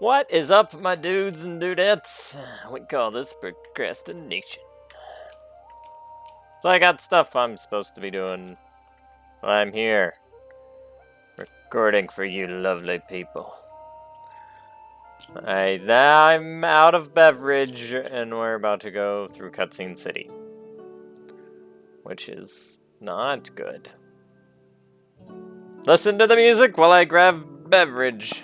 What is up, my dudes and dudettes? We call this procrastination. So I got stuff I'm supposed to be doing while I'm here, recording for you lovely people. I'm out of beverage, and we're about to go through Cutscene City, which is not good. Listen to the music while I grab beverage.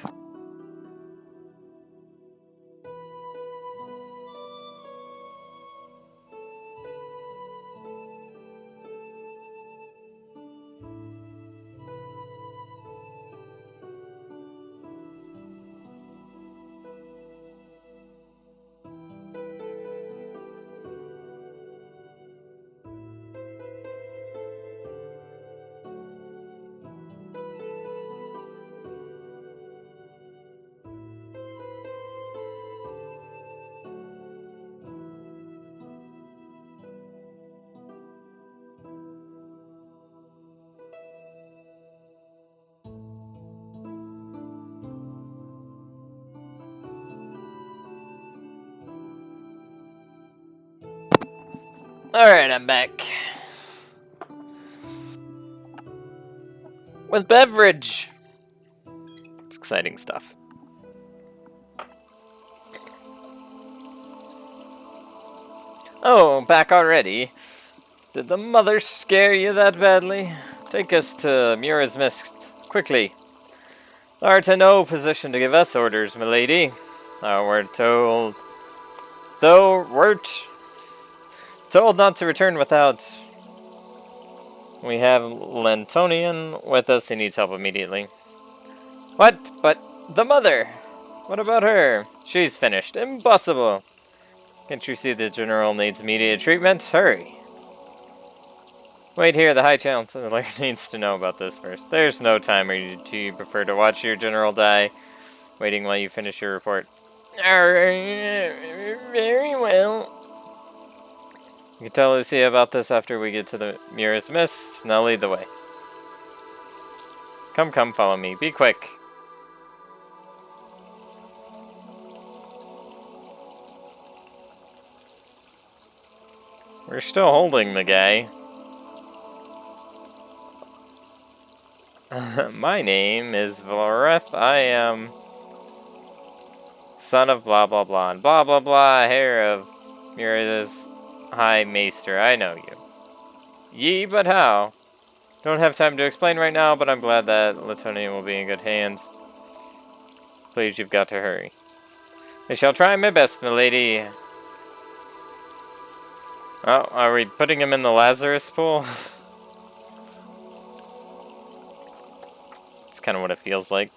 Alright, I'm back. With beverage. It's exciting stuff. Oh, back already? Did the mother scare you that badly? Take us to Mura's Mist, quickly. Art in no position to give us orders, milady. We're told not to return without. We have Lantonian with us. He needs help immediately. What? But the mother? What about her? She's finished. Impossible. Can't you see the general needs immediate treatment? Hurry. Wait here. The High Chancellor needs to know about this first. There's no time. Or do you prefer to watch your general die, waiting while you finish your report? Very well. You can tell Lucia about this after we get to the Mura's Mist. Now lead the way. Come, follow me. Be quick. We're still holding the guy. My name is Valoreth. I am son of blah blah blah and blah blah blah, heir of Mura's High Maester. I know you. Ye, but how? Don't have time to explain right now, but I'm glad that Latonian will be in good hands. Please, you've got to hurry. I shall try my best, milady. Oh, are we putting him in the Lazarus pool? That's kind of what it feels like.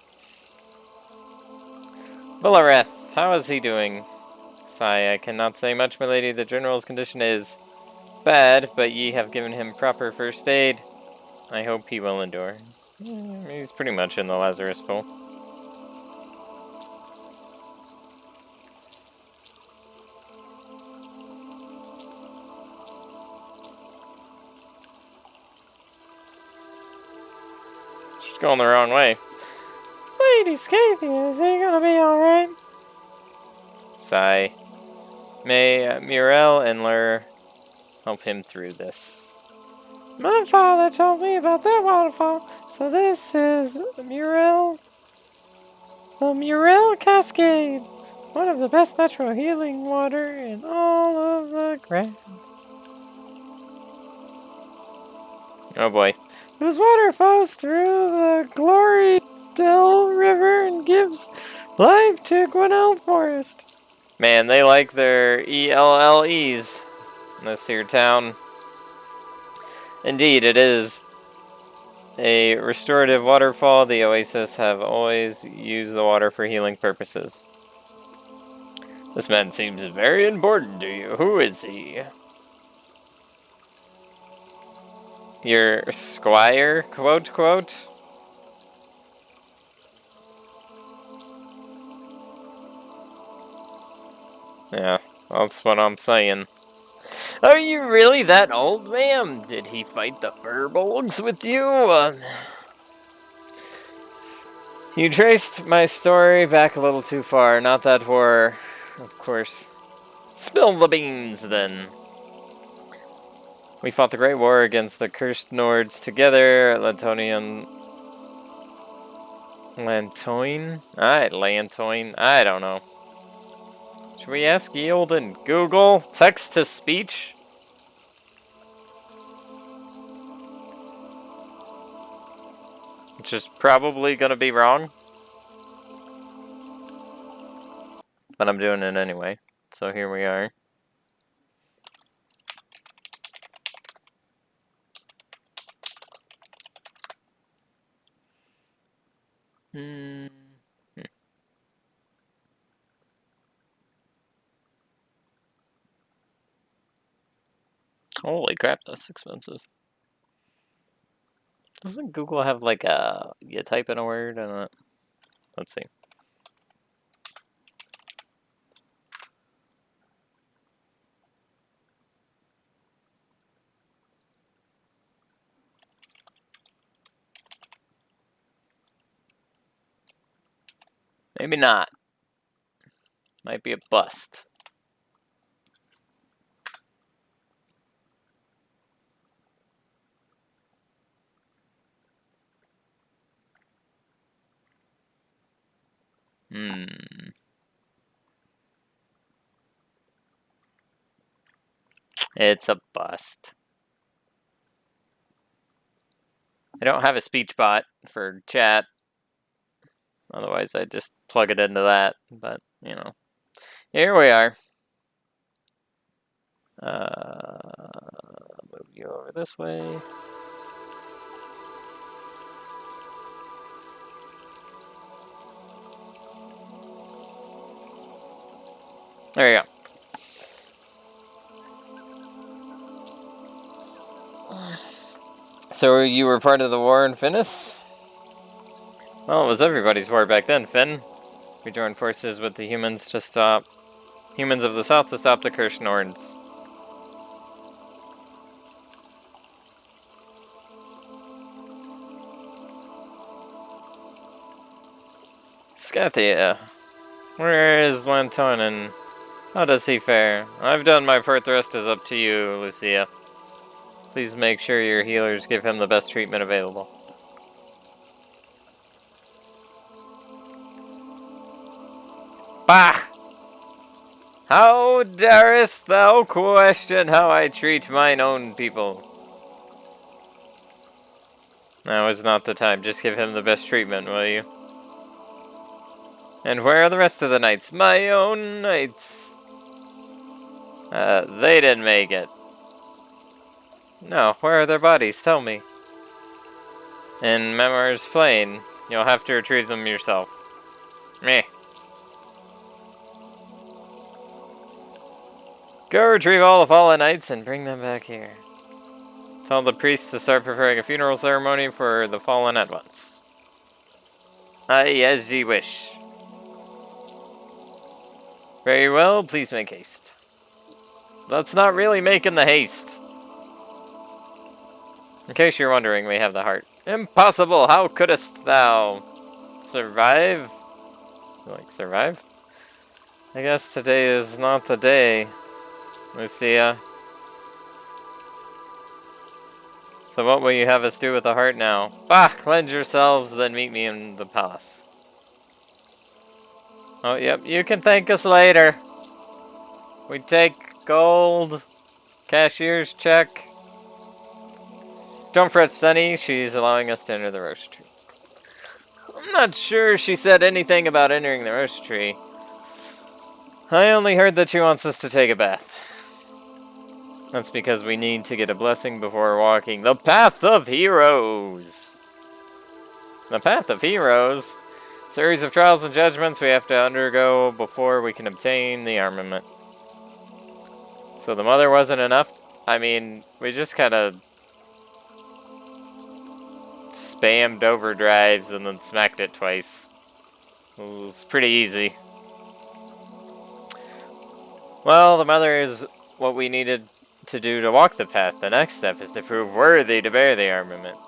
Valoreth, how is he doing? Sigh, I cannot say much, milady. The general's condition is bad, but ye have given him proper first aid. I hope he will endure. He's pretty much in the Lazarus pool. She's going the wrong way. Lady Scathia, is he gonna be alright? Sigh. May Muriel and Lur help him through this. My father told me about that waterfall, so this is Muriel. The Muriel Cascade. One of the best natural healing water in all of the Grand. Oh boy. This water flows through the Glory Dell River and gives life to Gwinnell Forest. Man, they like their ELLEs in this here town. Indeed, it is a restorative waterfall. The Oasis have always used the water for healing purposes. This man seems very important to you. Who is he? Your squire, quote, quote? Yeah, that's what I'm saying. Are you really that old, ma'am? Did he fight the Furbolgs with you? You traced my story back a little too far. Not that war, of course. Spill the beans, then. We fought the Great War against the cursed Nords together. Lantoine? Alright, Lantoine. I don't know. Should we ask Yield and Google? Text to speech? Which is probably gonna be wrong. But I'm doing it anyway. So here we are. Holy crap, that's expensive. Doesn't Google have like a, you type in a word and let's see. Maybe not. Might be a bust. It's a bust. I don't have a speech bot for chat. Otherwise, I'd just plug it into that. But, you know. Here we are. Move you over this way. There you go. So you were part of the war in Finis? Well, it was everybody's war back then, Finn. We joined forces with the humans of the South to stop the cursed Nords. Scathia. Where is Lantoine and how does he fare? I've done my part, the rest is up to you, Lucia. Please make sure your healers give him the best treatment available. Bah! How darest thou question how I treat mine own people? Now is not the time. Just give him the best treatment, will you? And where are the rest of the knights? My own knights. They didn't make it. No, where are their bodies? Tell me. In Memoir's Plain. You'll have to retrieve them yourself. Meh. Go retrieve all the fallen knights and bring them back here. Tell the priest to start preparing a funeral ceremony for the fallen at once. Aye, as ye wish. Very well, please make haste. That's not really making the haste. In case you're wondering, we have the heart. Impossible! How couldst thou survive? Like, survive? I guess today is not the day, Lucia. So what will you have us do with the heart now? Bah! Cleanse yourselves, then meet me in the palace. Oh, yep, you can thank us later. We take gold. Cashier's check. Don't fret, Sunny. She's allowing us to enter the roast tree. I'm not sure she said anything about entering the roast tree. I only heard that she wants us to take a bath. That's because we need to get a blessing before walking the Path of Heroes. The Path of Heroes? Series of trials and judgments we have to undergo before we can obtain the armament. So the mother wasn't enough? I mean, we just kind of spammed overdrives and then smacked it twice. It was pretty easy. Well, the mother is what we needed to do to walk the path. The next step is to prove worthy to bear the armament.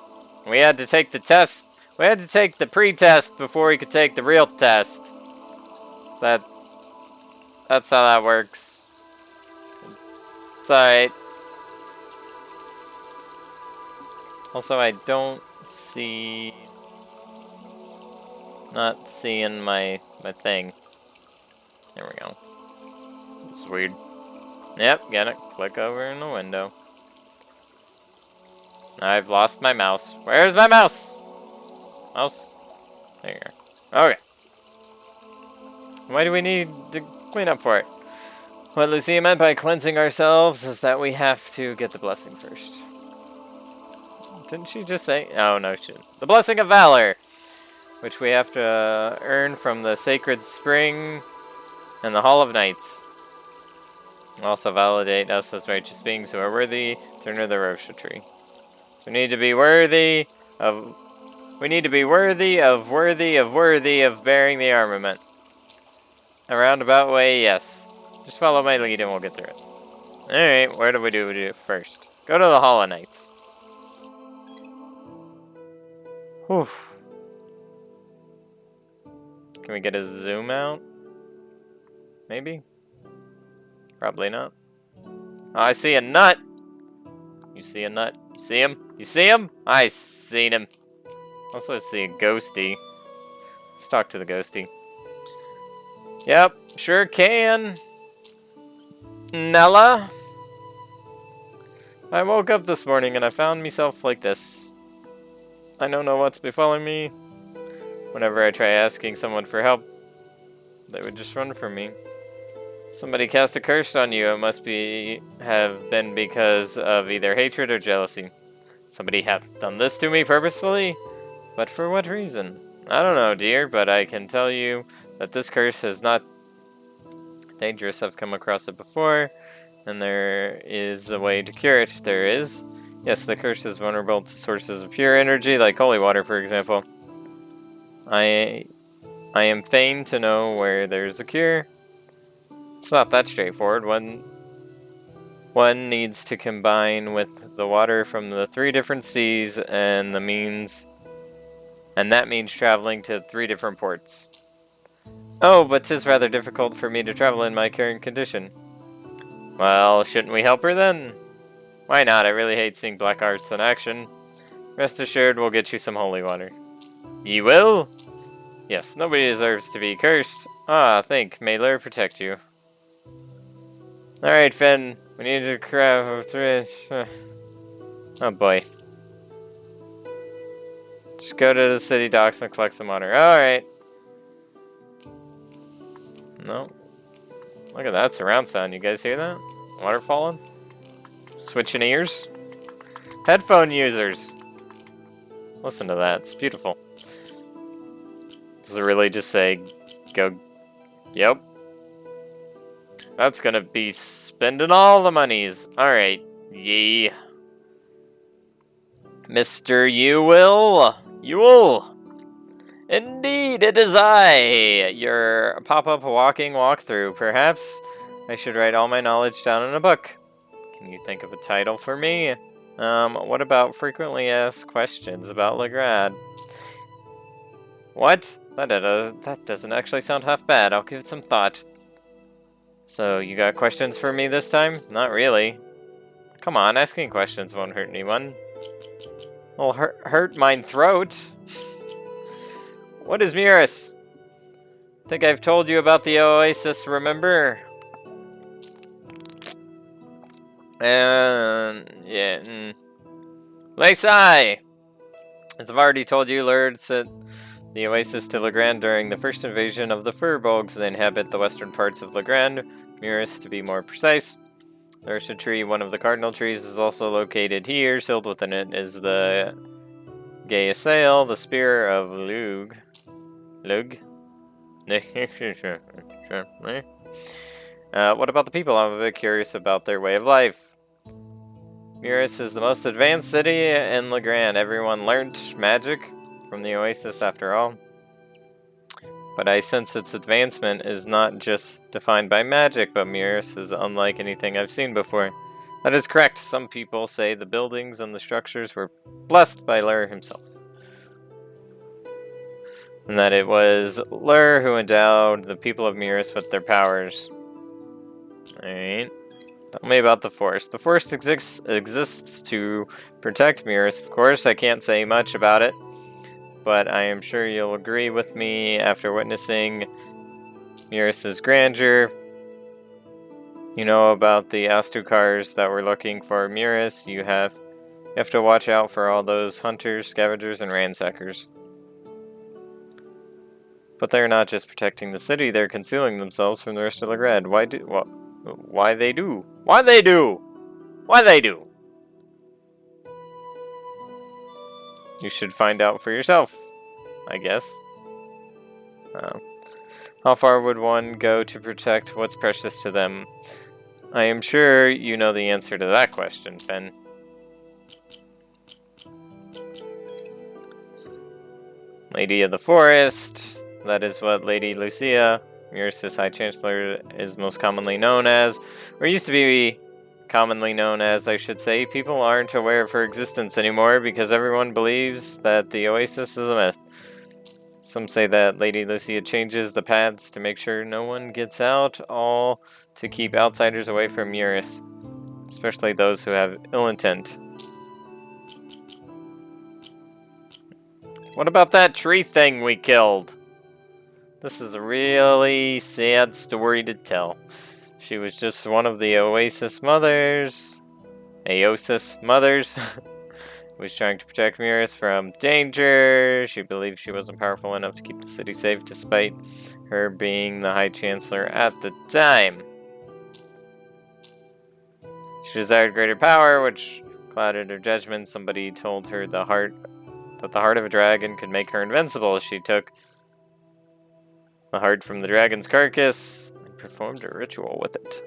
We had to take the test. We had to take the pre-test before we could take the real test. That's how that works. It's alright. Also, I don't see... Not seeing my thing. There we go. It's weird. Yep, get it. Click over in the window. I've lost my mouse. Where's my mouse? Mouse? There you go. Okay. Why do we need to clean up for it? What Lucia meant by cleansing ourselves is that we have to get the blessing first. Didn't she just say? Oh, no, she didn't. The blessing of valor, which we have to earn from the sacred spring and the Hall of Knights. Also validate us as righteous beings who are worthy to enter the Rosha tree. We need to be worthy of bearing the armament. A roundabout way, yes. Just follow my lead and we'll get through it. Alright, where do we do it first? Go to the Hall of Knights. Whew. Can we get a zoom out? Maybe? Probably not. Oh, I see a nut! You see a nut? You see him? You see him? I seen him. Also see a ghosty. Let's talk to the ghosty. Yep, sure can. Nella? I woke up this morning and I found myself like this. I don't know what's befalling me. Whenever I try asking someone for help, they would just run from me. Somebody cast a curse on you. It must have been because of either hatred or jealousy. Somebody have done this to me purposefully? But for what reason? I don't know, dear, but I can tell you that this curse is not dangerous. I've come across it before, and there is a way to cure it. There is. Yes, the curse is vulnerable to sources of pure energy, like holy water, for example. I am fain to know where there's a cure. It's not that straightforward. One needs to combine with the water from the 3 different seas, and that means traveling to 3 different ports. Oh, but 'tis rather difficult for me to travel in my current condition. Well, shouldn't we help her then? Why not? I really hate seeing black arts in action. Rest assured, we'll get you some holy water. Ye will? Yes, nobody deserves to be cursed. Ah, think. May Lur protect you. Alright, Finn. We need to craft... Oh boy. Just go to the city docks and collect some water. Alright. No. Look at that surround sound. You guys hear that? Water falling? Switching ears? Headphone users! Listen to that. It's beautiful. Does it really just say, go... Yep. That's gonna be spending all the monies. Alright. Yee. Mr. Uwil. Uwil. Indeed, it is I. Your pop-up walking walkthrough. Perhaps I should write all my knowledge down in a book. Can you think of a title for me? What about frequently asked questions about Legrand? What? That doesn't actually sound half bad. I'll give it some thought. So, you got questions for me this time? Not really. Come on, asking questions won't hurt anyone. It'll hurt mine throat. What is Muris? Think I've told you about the oasis, remember? Yeah. Laysai! As I've already told you, Lurd sent the oasis to Legrand during the first invasion of the Furbolgs. They inhabit the western parts of Legrand, Muris to be more precise. The Ursha tree, one of the cardinal trees, is also located here. Sealed within it is the Gaiasail, the spear of Lug. What about the people? I'm a bit curious about their way of life. Muris is the most advanced city in Legrand. Everyone learnt magic from the oasis after all. But I sense its advancement is not just defined by magic, but Muris is unlike anything I've seen before. That is correct. Some people say the buildings and the structures were blessed by Lur himself. and that it was Lur who endowed the people of Mirus with their powers. Alright. Tell me about the Forest. The Forest exists to protect Mirus. Of course, I can't say much about it, but I am sure you'll agree with me after witnessing Mirus's grandeur. You know about the Astukars that were looking for Mirus. You have to watch out for all those hunters, scavengers, and ransackers. But they're not just protecting the city, they're concealing themselves from the rest of Legrand. Why they do? Why they do? Why they do? You should find out for yourself, I guess. How far would one go to protect what's precious to them? I am sure you know the answer to that question, Ben. Lady of the Forest. That is what Lady Lucia, Mirus' High Chancellor, is most commonly known as, or used to be commonly known as, I should say. People aren't aware of her existence anymore because everyone believes that the Oasis is a myth. Some say that Lady Lucia changes the paths to make sure no one gets out, all to keep outsiders away from Mirus, especially those who have ill intent. What about that tree thing we killed? This is a really sad story to tell. She was just one of the Oasis mothers. Was trying to protect Mirus from danger. She believed she wasn't powerful enough to keep the city safe despite her being the High Chancellor at the time. She desired greater power, which clouded her judgment. Somebody told her that the heart of a dragon could make her invincible. She took the heart from the dragon's carcass and performed a ritual with it.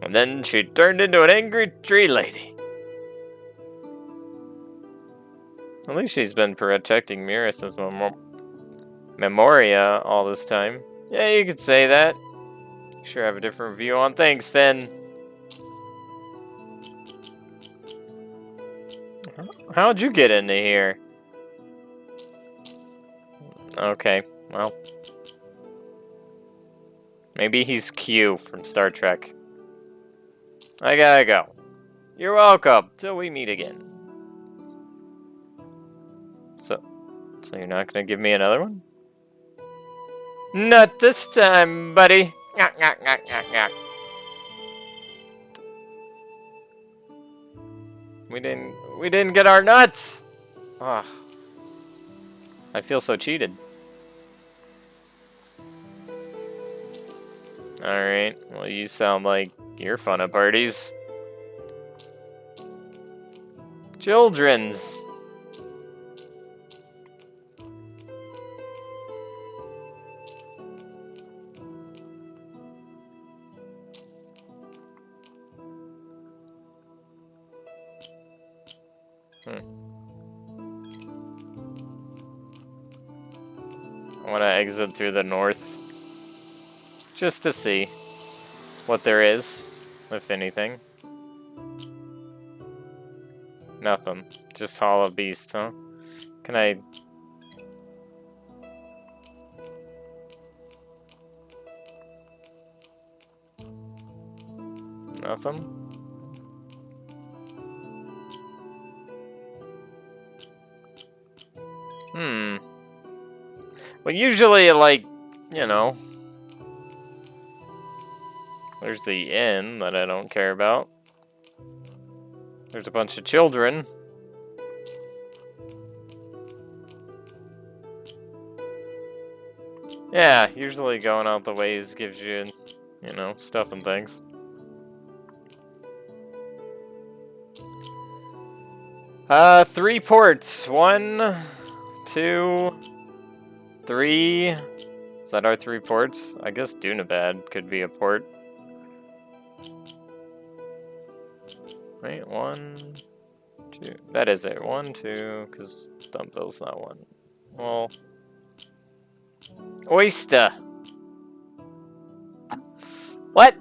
And then she turned into an angry tree lady. At least she's been protecting Mirus' Memoria all this time. Yeah, you could say that. Sure have a different view on things, Finn. How'd you get into here? Okay, well. Maybe he's Q from Star Trek. I gotta go. You're welcome. Till we meet again. So you're not gonna give me another one? Not this time, buddy. We didn't get our nuts. Ah, I feel so cheated. All right. Well, you sound like you're fun at parties. Children's. I want to exit through the north. Just to see what there is, if anything. Nothing. Just Hall of Beasts, huh? Can I... Nothing? Well, usually, like, you know... There's the inn that I don't care about. There's a bunch of children. Yeah, usually going out the ways gives you, you know, stuff and things. Three ports. 1, 2, 3. Is that our 3 ports? I guess Dunabad could be a port. Wait, 1, 2. That is it. 1, 2, because Dumpville's not 1. Well, Oyster. What?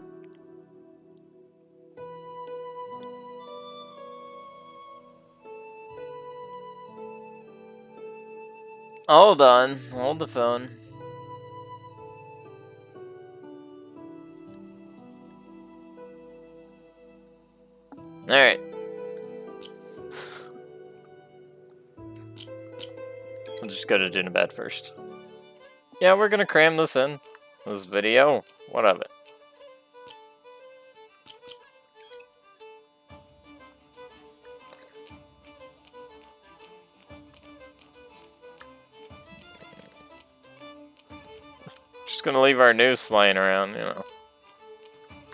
Hold on. Hold the phone. Alright. We'll just go to Dunabad first. Yeah, we're gonna cram this in. This video. What of it? Just gonna leave our noose lying around, you know.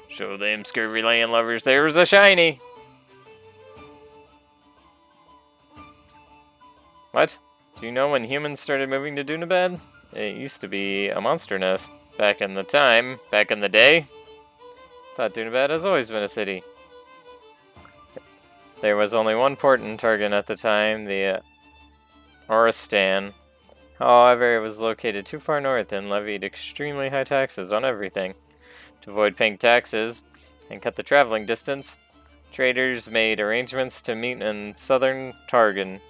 Show them scurvy land lovers. There's a shiny! What? Do you know when humans started moving to Dunabad? It used to be a monster nest. Back in the day. Thought Dunabad has always been a city. There was only one port in Targan at the time, the Oristan. However, it was located too far north and levied extremely high taxes on everything. To avoid paying taxes and cut the traveling distance, traders made arrangements to meet in southern Targan,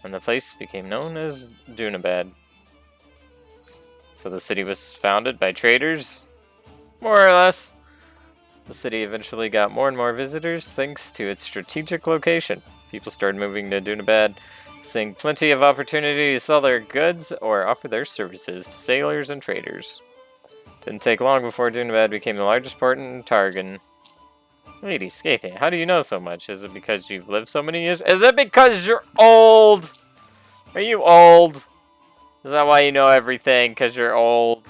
and the place became known as Dunabad. So the city was founded by traders, more or less. The city eventually got more and more visitors thanks to its strategic location. People started moving to Dunabad, seeing plenty of opportunity to sell their goods or offer their services to sailors and traders. Didn't take long before Dunabad became the largest port in Targan. Lady Skatey, how do you know so much? Is it because you've lived so many years? Is it because you're old? Are you old? Is that why you know everything? Because you're old?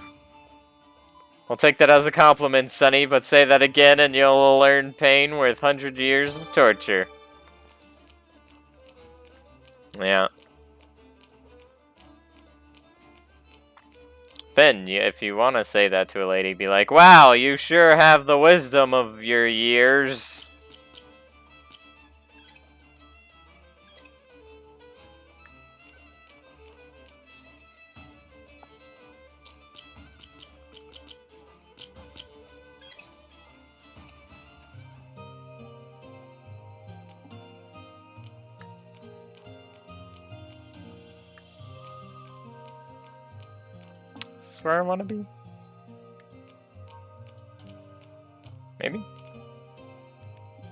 I'll take that as a compliment, Sonny, but say that again and you'll learn pain worth 100 years of torture. Yeah. Finn, if you want to say that to a lady, be like, wow, you sure have the wisdom of your years. This is where I want to be. Maybe?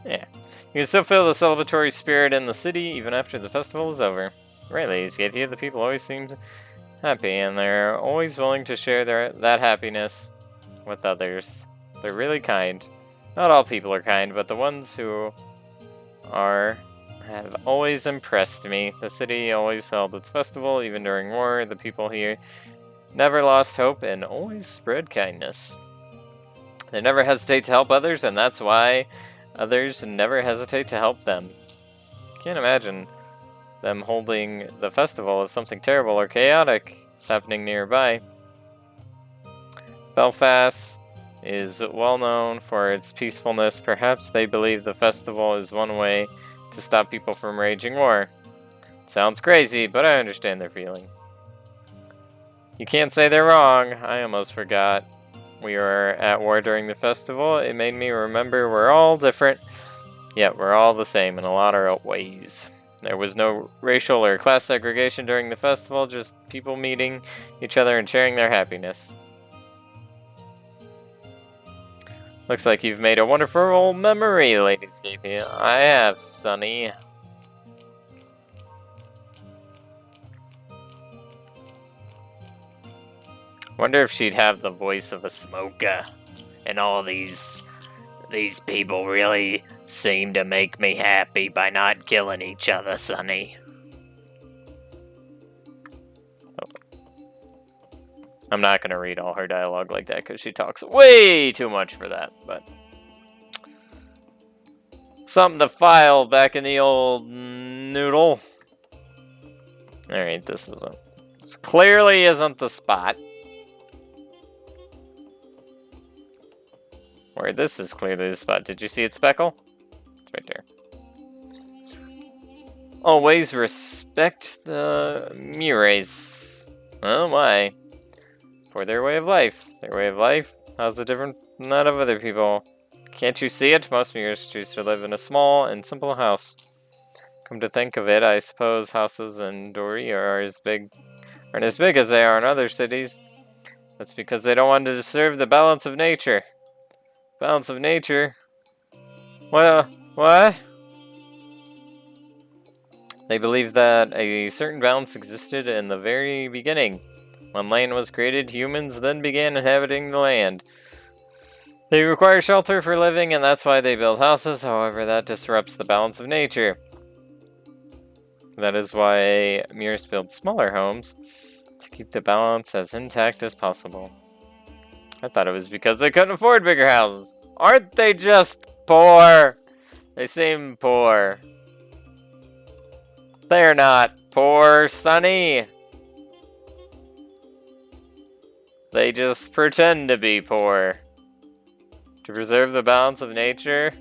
Yeah. You can still feel the celebratory spirit in the city even after the festival is over. Right, ladies, Gathia, the people always seem happy, and they're always willing to share that happiness with others. They're really kind. Not all people are kind, but the ones who are have always impressed me. The city always held its festival, even during war. The people here never lost hope and always spread kindness. They never hesitate to help others, and that's why others never hesitate to help them. Can't imagine them holding the festival if something terrible or chaotic is happening nearby. Belfast is well known for its peacefulness. Perhaps they believe the festival is one way to stop people from raging war. Sounds crazy, but I understand their feeling. You can't say they're wrong. I almost forgot. We were at war during the festival. It made me remember we're all different, yet we're all the same in a lot of ways. There was no racial or class segregation during the festival, just people meeting each other and sharing their happiness. Looks like you've made a wonderful memory, Lady Scapia. I have, Sonny. Wonder if she'd have the voice of a smoker. And all these people really seem to make me happy by not killing each other, Sonny. I'm not going to read all her dialogue like that because she talks way too much for that, but something to file back in the old noodle. Alright, this clearly isn't the spot. Where this is clearly the spot. Did you see it, Speckle? It's right there. Always respect the Mures. Oh my. For their way of life. Their way of life? How's it different from that of other people? Can't you see it? Most Mures choose to live in a small and simple house. Come to think of it, I suppose houses in Dori are as big aren't as big as they are in other cities. That's because they don't want to disturb the balance of nature. Balance of nature? What? They believe that a certain balance existed in the very beginning. When land was created, humans then began inhabiting the land. They require shelter for living, and that's why they build houses. However, that disrupts the balance of nature. That is why Ymers build smaller homes, to keep the balance as intact as possible. I thought it was because they couldn't afford bigger houses. Aren't they just poor? They seem poor. They're not poor, Sonny. They just pretend to be poor. To preserve the balance of nature?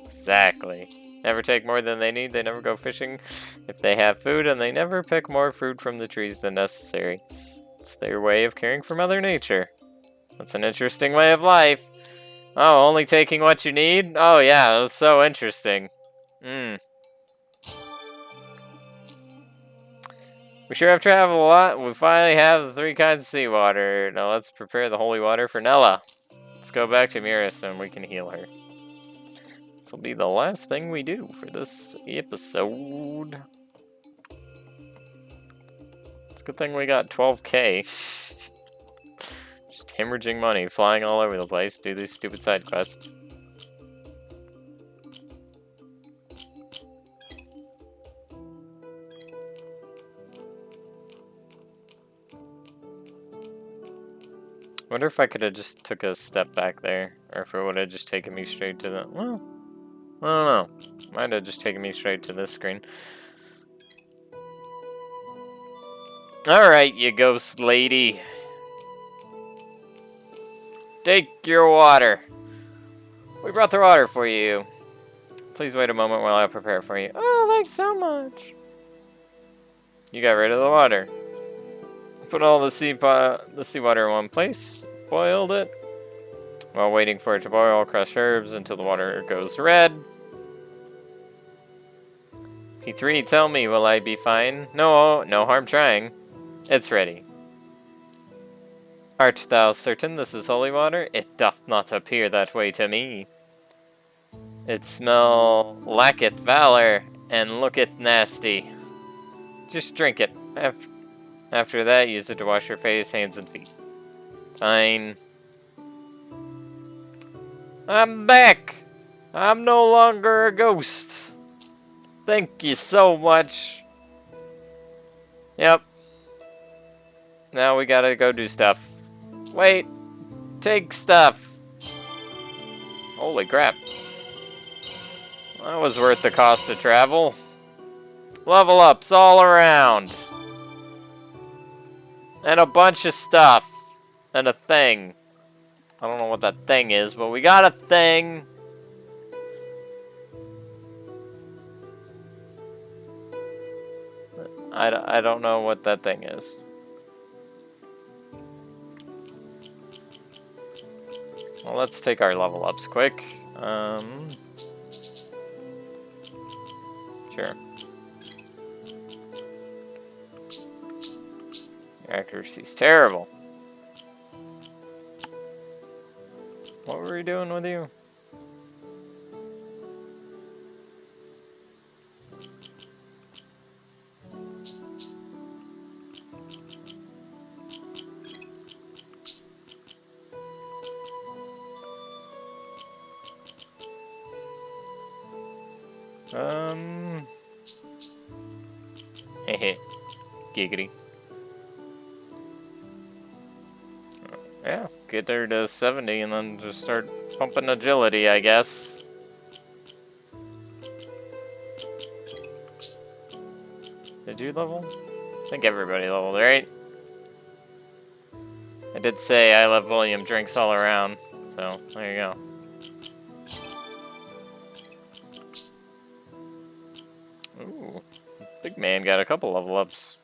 Exactly. Never take more than they need. They never go fishing if they have food, and they never pick more fruit from the trees than necessary. It's their way of caring for Mother Nature. That's an interesting way of life. Oh, only taking what you need? Oh yeah, that's so interesting. We sure have traveled a lot. We finally have the 3 kinds of seawater. Now let's prepare the holy water for Nella. Let's go back to Ymers and we can heal her. This will be the last thing we do for this episode. It's a good thing we got 12k. Just hemorrhaging money, flying all over the place, do these stupid side quests. I wonder if I could have just took a step back there, or if it would have just taken me straight to the... Well, I don't know. Might have just taken me straight to this screen. Alright, you ghost lady. Take your water. We brought the water for you. Please wait a moment while I prepare for you. Oh, thanks so much. You got rid of the water. Put all the seawater in one place. Boiled it. While waiting for it to boil, crush herbs until the water goes red. P3, tell me, will I be fine? No harm trying. It's ready. Art thou certain this is holy water? It doth not appear that way to me. It smell lacketh valor, and looketh nasty. Just drink it. After that, use it to wash your face, hands, and feet. Fine. I'm back! I'm no longer a ghost. Thank you so much. Yep. Now we gotta go do stuff. Wait. Take stuff. Holy crap. That was worth the cost of travel. Level ups all around. And a bunch of stuff. And a thing. I don't know what that thing is, but we got a thing. I don't know what that thing is. Well, let's take our level ups quick. Sure. Your accuracy's terrible. What were we doing with you? Hehe. Giggity. Yeah, get her to 70 and then just start pumping agility, I guess. Did you level? I think everybody leveled, right? I did say I love volume drinks all around, so there you go. Ooh, big man got a couple level ups.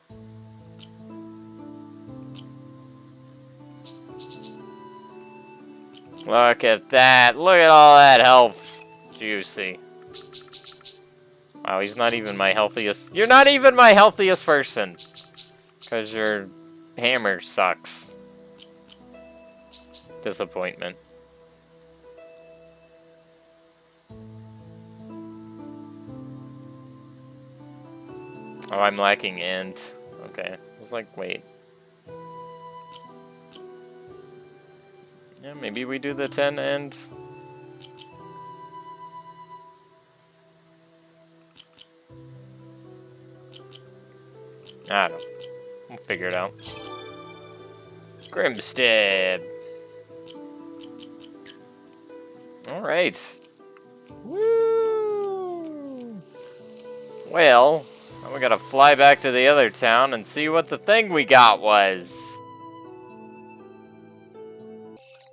Look at that. Look at all that health. Juicy. Wow, he's not even my healthiest. You're not even my healthiest person. Because your hammer sucks. Disappointment. Oh, I'm lacking int. Okay. I was like, wait. Yeah, maybe we do the 10 int. I don't know. We'll figure it out. Grimstead. Alright. Woo! Well, now we gotta fly back to the other town and see what the thing we got was.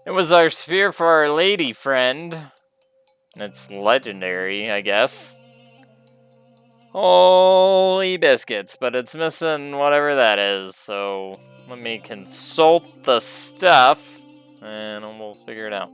It was our sphere for our lady friend. It's legendary, I guess. Holy biscuits, but it's missing whatever that is, so let me consult the stuff, and we'll figure it out.